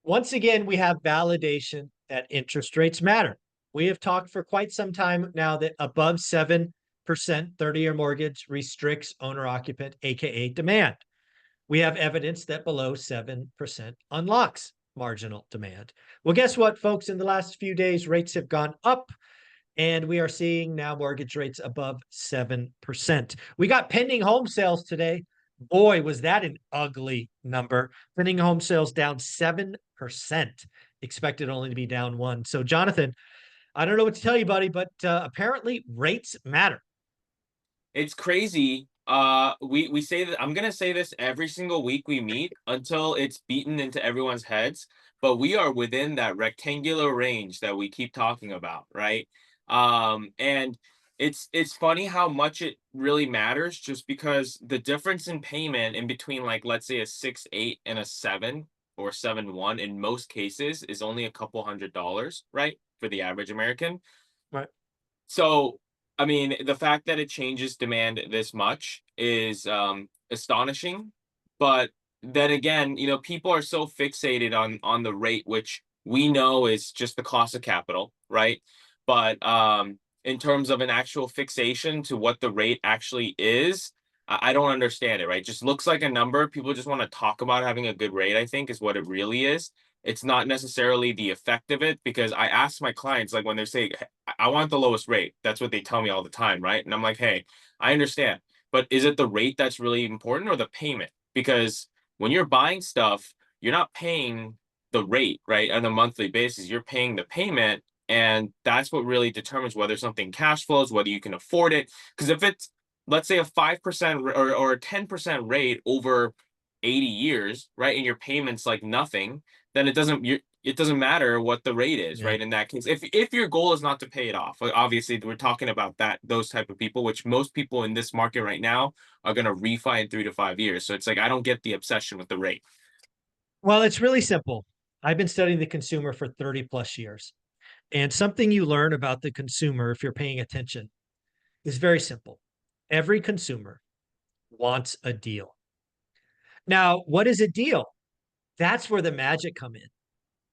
Once again, we have validation that interest rates matter. We have talked for quite some time now that above 7% 30-year mortgage restricts owner-occupant, aka demand. We have evidence that below 7% unlocks marginal demand. Well, guess what, folks? In the last few days, rates have gone up, and we are seeing now mortgage rates above 7%. We got pending home sales today. Boy, was that an ugly number. Pending home sales down 7%, expected only to be down 1. So, Jonathan, I don't know what to tell you, buddy, but apparently rates matter. It's crazy. We say that I'm gonna say this every single week we meet until it's beaten into everyone's heads, but we are within that rectangular range that we keep talking about, right? And it's funny how much it really matters just because the difference in payment in between like let's say a 6.8 and a 7 or 7.1 in most cases is only a couple $100, right? For the average American. Right. So, I mean, the fact that it changes demand this much is astonishing. But then again, people are so fixated on the rate, which we know is just the cost of capital, right? But in terms of an actual fixation to what the rate actually is, I don't understand it, right? Just looks like a number. People just want to talk about having a good rate, I think, is what it really is. It's not necessarily the effect of it because I ask my clients, like when they say, I want the lowest rate. That's what they tell me all the time, right? And I'm like, hey, I understand, but is it the rate that's really important or the payment? Because when you're buying stuff, you're not paying the rate, right? On a monthly basis, you're paying the payment. And that's what really determines whether something cash flows, whether you can afford it. Because if it's, let's say, a 5% or a 10% rate over 80 years, right? And your payment's like nothing, then it doesn't matter what the rate is, Yeah. right? In that case, if your goal is not to pay it off, like obviously we're talking about those type of people, which most people in this market right now are going to refi in 3 to 5 years. So it's like I don't get the obsession with the rate. Well, it's really simple. I've been studying the consumer for 30 plus years. And something you learn about the consumer, if you're paying attention, is very simple. Every consumer wants a deal. Now, what is a deal? That's where the magic come in.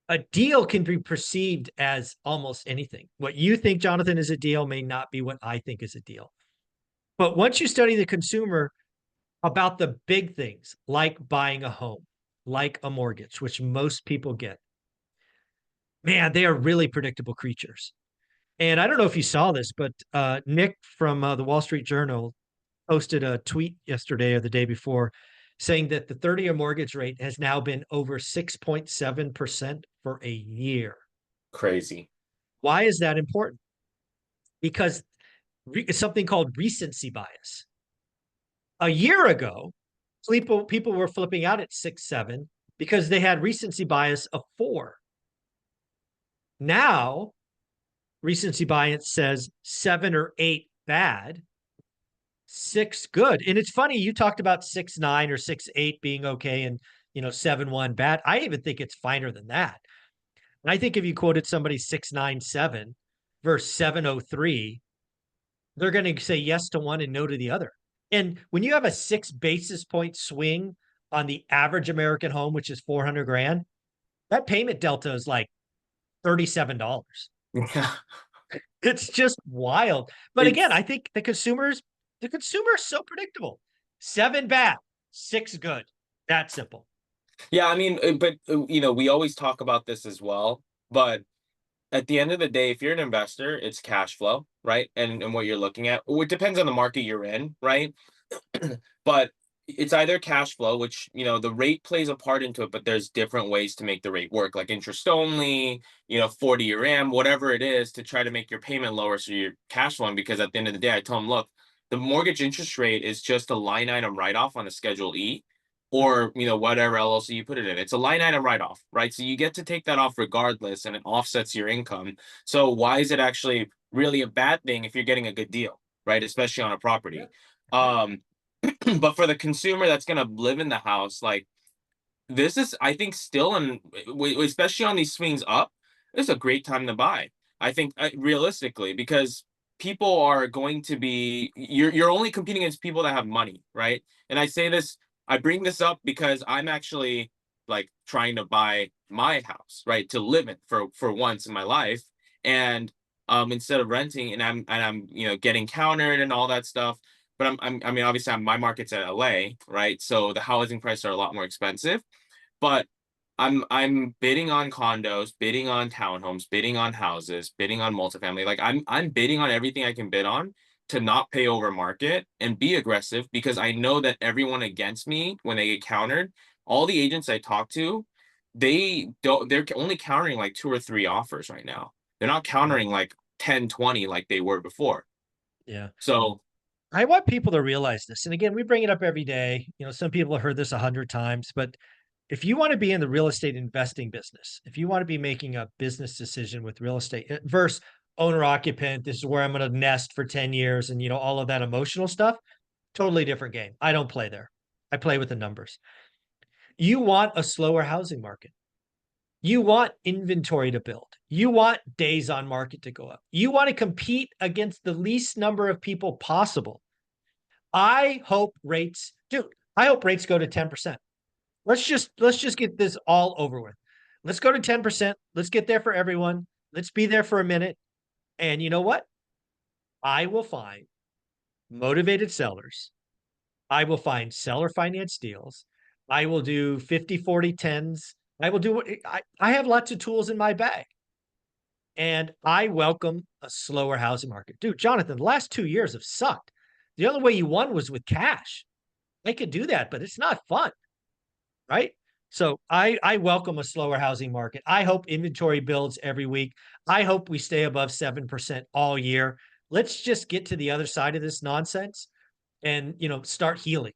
A deal can be perceived as almost anything. What you think, Jonathan, is a deal may not be what I think is a deal. But once you study the consumer about the big things, like buying a home, like a mortgage, which most people get, man, they are really predictable creatures. And I don't know if you saw this, but Nick from the Wall Street Journal posted a tweet yesterday or the day before saying that the 30-year mortgage rate has now been over 6.7% for a year. Crazy. Why is that important? Because it's something called recency bias. A year ago, people were flipping out at 6.7 because they had recency bias of 4. Now, recency bias says 7 or 8 bad, 6 good. And it's funny, you talked about 6.9 or 6.8 being okay and 7.1 bad. I even think it's finer than that. And I think if you quoted somebody 6.97 versus 7.03, they're going to say yes to one and no to the other. And when you have a 6 basis point swing on the average American home, which is 400 grand, that payment delta is like $37. Yeah. It's just wild. But again, It's I think the consumer is so predictable. 7 bad, 6 good. That simple. yeah, I mean, but we always talk about this as well, but at the end of the day, if you're an investor, it's cash flow, right? And what you're looking at. It depends on the market you're in, right? But it's either cash flow, which the rate plays a part into it, but there's different ways to make the rate work, like interest only, 40-year AM, whatever it is, to try to make your payment lower so you're cash flowing. Because at the end of the day, I tell them, look, the mortgage interest rate is just a line item write-off on a Schedule E, or whatever LLC you put it in. It's a line item write-off, right? So you get to take that off regardless, and it offsets your income. So why is it actually really a bad thing if you're getting a good deal, right? Especially on a property. Um, but for the consumer that's going to live in the house, like this is, I think, still, and especially on these swings up, it's a great time to buy. I think realistically, because people are going to be, you're only competing against people that have money, right? And I say this, I bring this up because I'm actually like trying to buy my house, right, to live in for once in my life, and instead of renting, and I'm getting countered and all that stuff. But I mean, obviously, my market's at LA, right? So the housing prices are a lot more expensive. But I'm bidding on condos, bidding on townhomes, bidding on houses, bidding on multifamily. Like I'm bidding on everything I can bid on to not pay over market and be aggressive, because I know that everyone against me, when they get countered, all the agents I talk to, they're only countering like 2 or 3 offers right now. They're not Yeah. countering like 10, 20 like they were before. Yeah. So I want people to realize this. And again, we bring it up every day. Some people have heard this 100 times, but if you want to be in the real estate investing business, if you want to be making a business decision with real estate versus owner occupant, this is where I'm going to nest for 10 years and all of that emotional stuff, totally different game. I don't play there. I play with the numbers. You want a slower housing market. You want inventory to build. You want days on market to go up. You want to compete against the least number of people possible. I hope rates, dude, I hope rates go to 10%. Let's just get this all over with. Let's go to 10%. Let's get there for everyone. Let's be there for a minute. And you know what? I will find motivated sellers. I will find seller finance deals. I will do 50, 40, 10s. I will do what I have lots of tools in my bag. And I welcome a slower housing market. Dude, Jonathan, the last 2 years have sucked. The only way you won was with cash. I could do that, but it's not fun, right? So I welcome a slower housing market. I hope inventory builds every week. I hope we stay above 7% all year. Let's just get to the other side of this nonsense and start healing.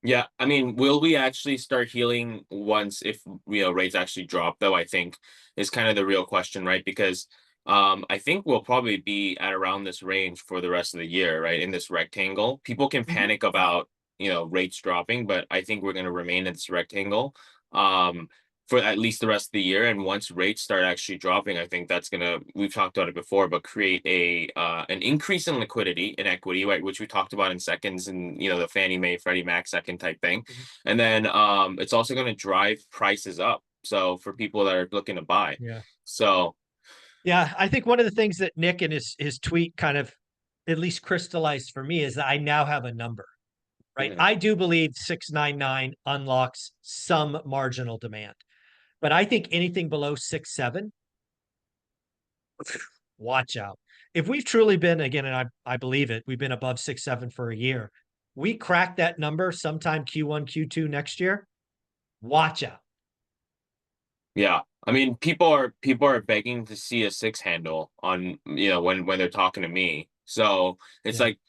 yeah, I mean, will we actually start healing once, if rates actually drop, though, I think is kind of the real question, right? Because I think we'll probably be at around this range for the rest of the year, right? In this rectangle. People can Mhm. panic about, rates dropping, but I think we're going to remain in this rectangle um for at least the rest of the year. And once rates start actually dropping, I think that's gonna, we've talked about it before, but create a an increase in liquidity and equity, right, which we talked about in seconds, and the Fannie Mae, Freddie Mac second type thing. Mhm. And then it's also going to drive prices up, so for people that are looking to buy. Yeah. So Yeah. I think one of the things that Nick in his tweet kind of at least crystallized for me is that I now have a number, right? mhm. I do believe 699 unlocks some marginal demand, but I think anything below 6.7, watch out. If we've truly been, again, and I believe it, we've been above 6.7 for a year. We crack that number sometime Q1, Q2 next year. Watch out. Yeah, I mean, people are begging to see a six handle on, when they're talking to me. So it's Yeah. like,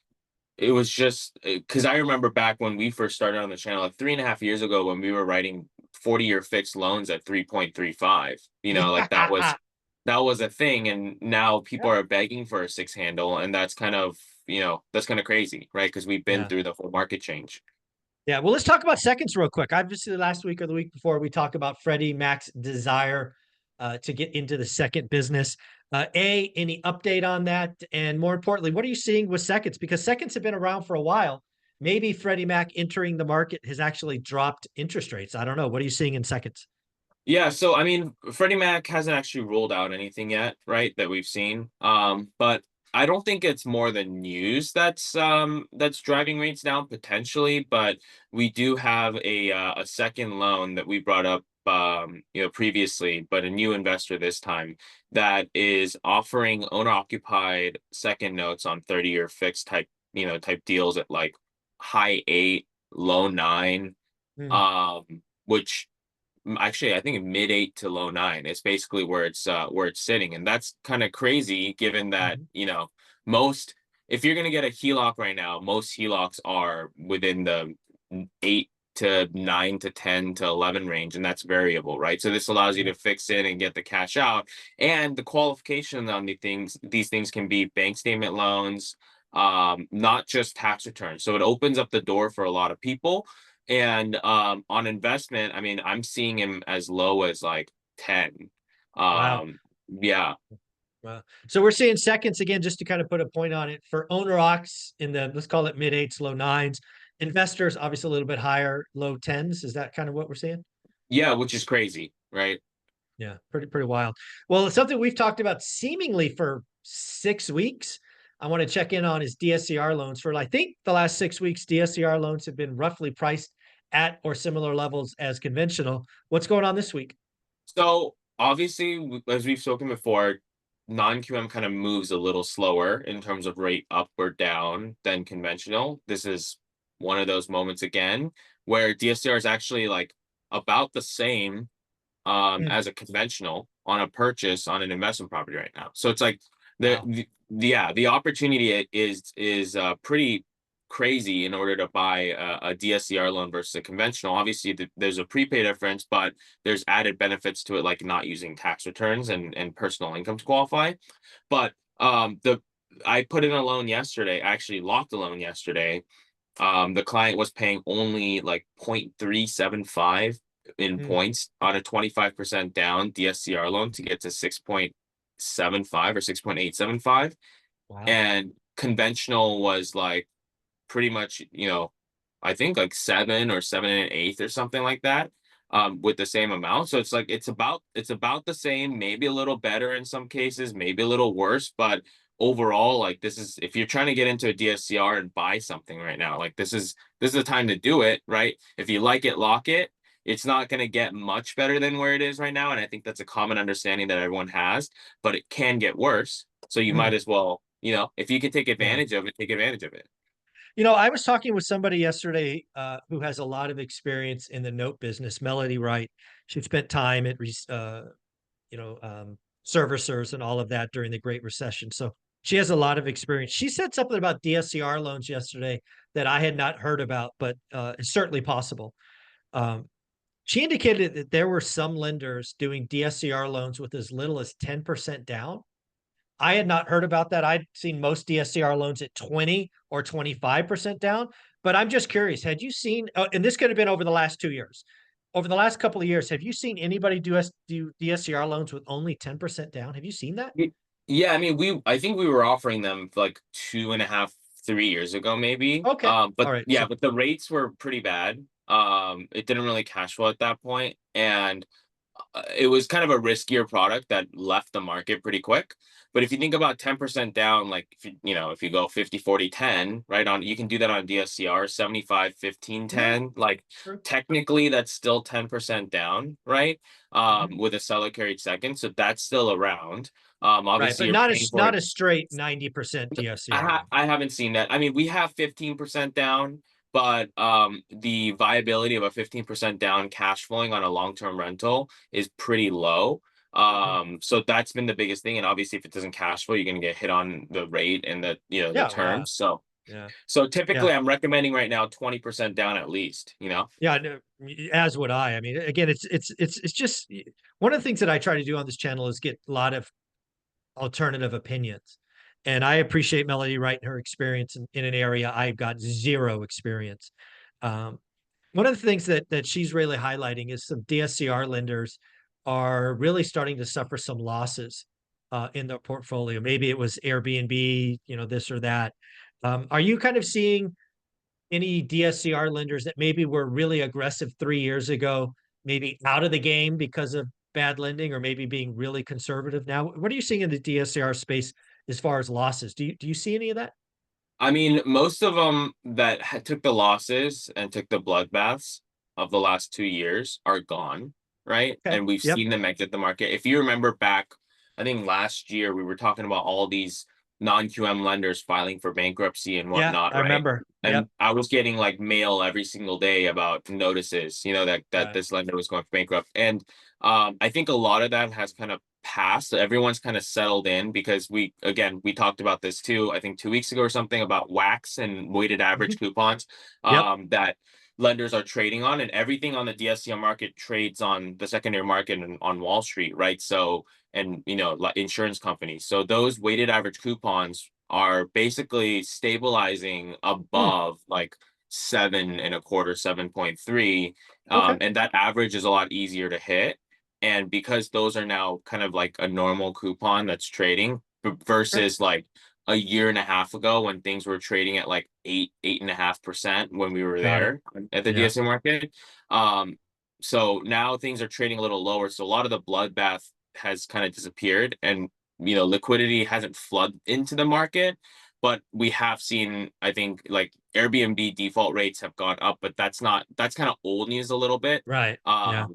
it was just because I remember back when we first started on the channel, like 3.5 years ago, when we were writing 40-year fixed loans at 3.35. Like that was Yeah. a thing, and now people Yeah. are begging for a six handle, and that's kind of crazy, right? Because we've been Yeah. through the whole market change. Yeah. Well, let's talk about seconds real quick. Obviously, last week or the week before, we talked about Freddie Mac's desire to get into the second business. Any update on that? And more importantly, what are you seeing with seconds? Because seconds have been around for a while. Maybe Freddie Mac entering the market has actually dropped interest rates. I don't know. What are you seeing in seconds? Yeah, so I mean, Freddie Mac hasn't actually rolled out anything yet, right, that we've seen. But I don't think it's more the news that's driving rates down potentially, but we do have a second loan that we brought up previously, but a new investor this time, that is offering owner-occupied second notes on 30-year fixed type deals at like high eight, low nine, Mm, which actually, I think mid eight to low nine is basically where it's sitting, and that's kind of crazy given that mhm. most, if you're gonna get a HELOC right now, most HELOCs are within the 8 to 9 to 10 to 11 range, and that's variable, right? So this allows you Yeah. to fix in and get the cash out, and the qualification on these things can be bank statement loans, not just tax returns. So it opens up the door for a lot of people. And on investment, I mean, I'm seeing him as low as like 10. Wow. Yeah. Wow. So we're seeing seconds again, just to kind of put a point on it for owner ox in the, let's call it mid eights, low nines. Investors, obviously a little bit higher, low tens. Is that kind of what we're seeing? Yeah, which is crazy, right? Yeah, pretty wild. Well, it's something we've talked about seemingly for 6 weeks. I want to check in on is DSCR loans. For I think the last 6 weeks, DSCR loans have been roughly priced at or similar levels as conventional. What's going on this week? So obviously, as we've spoken before, non-QM kind of moves a little slower in terms of rate up or down than conventional. This is one of those moments again where DSCR is actually like about the same Hmm. as a conventional on a purchase on an investment property right now. So it's like Wow. yeah, the opportunity is pretty crazy in order to buy a DSCR loan versus a conventional. Obviously, there's a prepay difference, but there's added benefits to it, like not using tax returns and personal income to qualify. But the I put in a loan yesterday, actually locked a loan yesterday. The client was paying only like 0.375 in Hmm. points on a 25% down DSCR loan to get to 6.75 or 6.875. Wow. And conventional was like pretty much, I think like 7 or 7 and an eighth or something like that, with the same amount. So it's like it's about the same, maybe a little better in some cases, maybe a little worse, but overall, like this is if you're trying to get into a DSCR and buy something right now, like this is the time to do it, right? If you like it, lock it. It's not going to get much better than where it is right now, and I think that's a common understanding that everyone has, but it can get worse. So you Hmm. might as well, if you can take Yeah. advantage of it, take advantage of it. I was talking with somebody yesterday who has a lot of experience in the note business, Melody Wright. She spent time at you know, um, servicers and all of that during the Great Recession. So she has a lot of experience. She said something about DSCR loans yesterday that I had not heard about, but it's certainly possible. Um, she indicated that there were some lenders doing DSCR loans with as little as 10% down. I had not heard about that. I'd seen most DSCR loans at 20 or 25% down. But I'm just curious, had you seen, and this could have been over the last 2 years, over the last couple of years, have you seen anybody do DSCR loans with only 10% down? Have you seen that? Y- Yeah, I mean, I think we were offering them like 2.5, 3 years ago, maybe. Okay. But All right. yeah, So, but the rates were pretty bad. It didn't really cash flow at that point, and it was kind of a riskier product that left the market pretty quick. But if you think about 10% down, like if you go 50, 40, 10, right on, you can do that on DSCR, 75, 15, yeah, 10. Like true. technically that's still 10% down, right? Mhm. With a seller carried second. So that's still around. Right. Obviously But you're not paying as for it. straight 90% DSCR loan. I haven't seen that. I mean, we have 15% down, but the viability of a 15% down cash flowing on a long-term rental is pretty low. Mhm. So that's been the biggest thing. And obviously, if it doesn't cash flow, you're going to get hit on the rate and the Yeah. terms. So Yeah. Yeah. typically, I'm recommending right now 20% down at least. Yeah, no, as would I. I mean, again, it's just one of the things that I try to do on this channel is get a lot of alternative opinions. And I appreciate Melody Wright and her experience in an area I've got zero experience. Um, One of the things that she's really highlighting is some DSCR lenders are really starting to suffer some losses in their portfolio. Maybe it was Airbnb, this or that. Are you kind of seeing any DSCR lenders that maybe were really aggressive 3 years ago, maybe out of the game because of bad lending, or maybe being really conservative now? What are you seeing in the DSCR space as far as losses? Do you see any of that? I mean, most of them that took the losses and took the bloodbaths of the last 2 years are gone, right? Okay. And we've Yep. seen them exit the market. If you remember back, I think last year we were talking about all these non-QM lenders filing for bankruptcy and Yeah, whatnot, I right? remember. Yep. And I was getting like mail every single day about notices, that Right. this lender was going bankrupt. And I think a lot of that has kind of passed. Everyone's kind of settled in because we talked about this too, I think 2 weeks ago or something about wax and weighted average Mhm. coupons Yep. that lenders are trading on, and everything on the DSCR market trades on the secondary market and on Wall Street, right? So, and like insurance companies. So those weighted average coupons are basically stabilizing Hmm. above like 7.25, 7.3. Okay. And that average is a lot easier to hit. And because those are now kind of like a normal coupon that's trading Okay. versus like a year and a half ago when things were trading at like 8.5% when we were Got it. there at the Yeah. DSM market. Um, So now things are trading a little lower. So a lot of the bloodbath has kind of disappeared, and liquidity hasn't flooded into the market. But we have seen, I think, like Airbnb default rates have gone up, but that's kind of old news a little bit. Right. Yeah.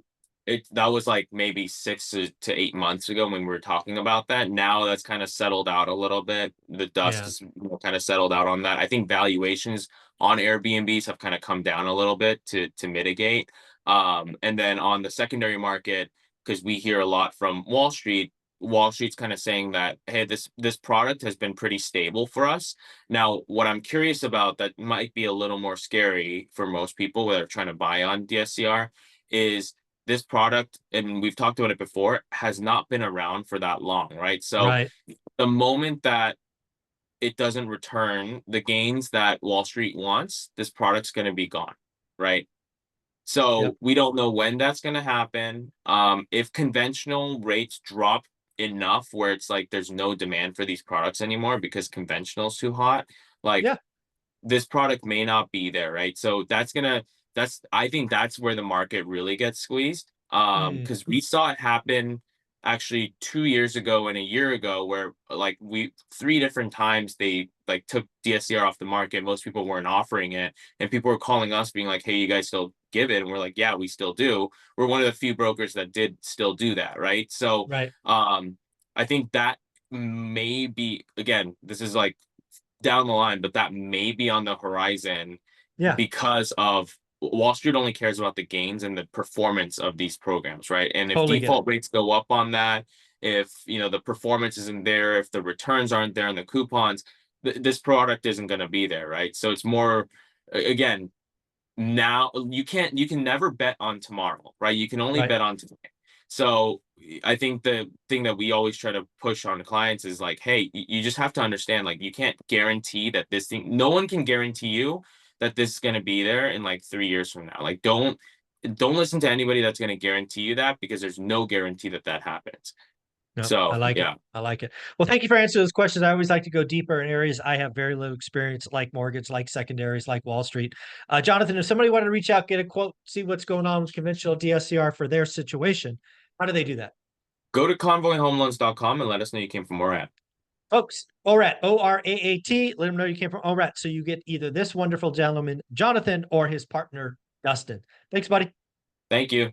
That was like maybe 6 to 8 months ago when we were talking about that. Now that's kind of settled out a little bit. The dust Yeah. is kind of settled out on that. I think valuations on Airbnbs have kind of come down a little bit to mitigate. And then on the secondary market, because we hear a lot from Wall Street, Wall Street's kind of saying that, hey, this product has been pretty stable for us. Now, what I'm curious about that might be a little more scary for most people that are trying to buy on DSCR is this product, and we've talked about it before, has not been around for that long, right? So Right. the moment that it doesn't return the gains that Wall Street wants, this product's going to be gone, right? Yep. So we don't know when that's going to happen. If conventional rates drop enough where it's like there's no demand for these products anymore because conventional's too hot, like Yeah. this product may not be there, right? So that's I think that's where the market really gets squeezed. Mm. Because we saw it happen actually 2 years ago and a year ago where like we 3 different times they like took DSCR off the market. Most people weren't offering it, and people were calling us being like, hey, you guys still give it? And we're like, yeah, we still do. We're one of the few brokers that did still do that, right? So Right. I think that may be, again, this is like down the line, but that may be on the horizon Yeah. because of Wall Street only cares about the gains and the performance of these programs, right? And if Totally get it. default rates go up on that, if the performance isn't there, if the returns aren't there and the coupons, this product isn't going to be there, right? So it's more, again, now you can never bet on tomorrow, right? You can only Right. bet on today. So I think the thing that we always try to push on clients is like, hey, you just have to understand, like, you can't guarantee that this thing, no one can guarantee you that this is going to be there in like 3 years from now. Like, don't listen to anybody that's going to guarantee you that, because there's no guarantee that that happens. No, I So like it. yeah. I like it. Well, thank you for answering those questions. I always like to go deeper in areas I have very little experience, like mortgage, like secondaries, like Wall Street. Jonathan, if somebody wanted to reach out, get a quote, see what's going on with conventional DSCR for their situation, how do they do that? Go to convoyhomeloans.com and let us know you came from where at. Folks, ORAT, ORAAT, let them know you came from ORAT. So you get either this wonderful gentleman, Jonathan, or his partner, Dustin. Thanks, buddy. Thank you.